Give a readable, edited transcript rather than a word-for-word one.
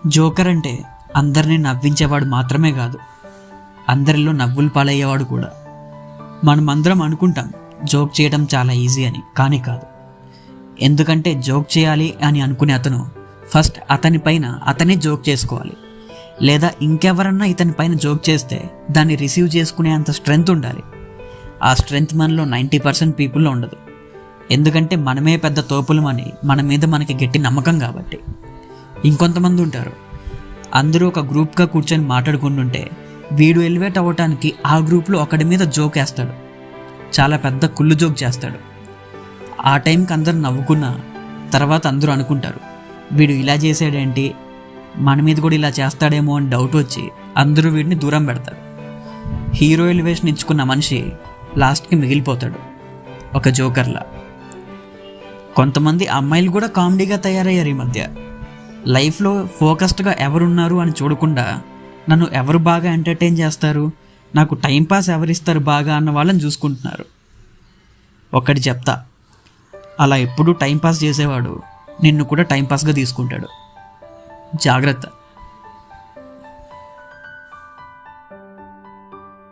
Joker అంటే అందరినీ నవ్వించేవాడు మాత్రమే కాదు, అందరిలో నవ్వులు పాలయ్యేవాడు కూడా. మనమందరం అనుకుంటాం జోక్ చేయడం చాలా ఈజీ అని, కానీ కాదు. ఎందుకంటే జోక్ చేయాలి అని అనుకునే అతను ఫస్ట్ అతని పైన అతనే జోక్ చేసుకోవాలి, లేదా ఇంకెవరన్నా ఇతని పైన జోక్ చేస్తే దాన్ని రిసీవ్ చేసుకునే అంత స్ట్రెంగ్త్ ఉండాలి. ఆ స్ట్రెంగ్త్ మనలో 90% పీపుల్లో ఉండదు. ఎందుకంటే మనమే పెద్ద తోపులమని మన మీద మనకి గట్టి నమ్మకం కాబట్టి. ఇంకొంతమంది ఉంటారు, అందరూ ఒక గ్రూప్గా కూర్చొని మాట్లాడుకుంటుంటే వీడు ఎలివేట్ అవ్వటానికి ఆ గ్రూప్లో ఒకడి మీద జోక్ వేస్తాడు, చాలా పెద్ద కుళ్ళు జోక్ చేస్తాడు. ఆ టైంకి అందరు నవ్వుకున్న తర్వాత అందరూ అనుకుంటారు, వీడు ఇలా చేసాడేంటి, మన మీద కూడా ఇలా చేస్తాడేమో అని డౌట్ వచ్చి అందరూ వీడిని దూరం పెడతారు. హీరో ఎలివేషన్ ఇచ్చుకున్న మనిషి లాస్ట్కి మిగిలిపోతాడు ఒక జోకర్లా. కొంతమంది అమ్మాయిలు కూడా కామెడీగా తయారయ్యారు ఈ మధ్య. లైఫ్లో ఫోకస్డ్గా ఎవరున్నారు అని చూడకుండా నన్ను ఎవరు బాగా ఎంటర్టైన్ చేస్తారు, నాకు టైంపాస్ ఎవరిస్తారు బాగా అన్న వాళ్ళని చూసుకుంటున్నారు. ఒకటి చెప్తా, అలా ఎప్పుడూ టైంపాస్ చేసేవాడు నిన్ను కూడా టైంపాస్గా తీసుకుంటాడు. జాగ్రత్త.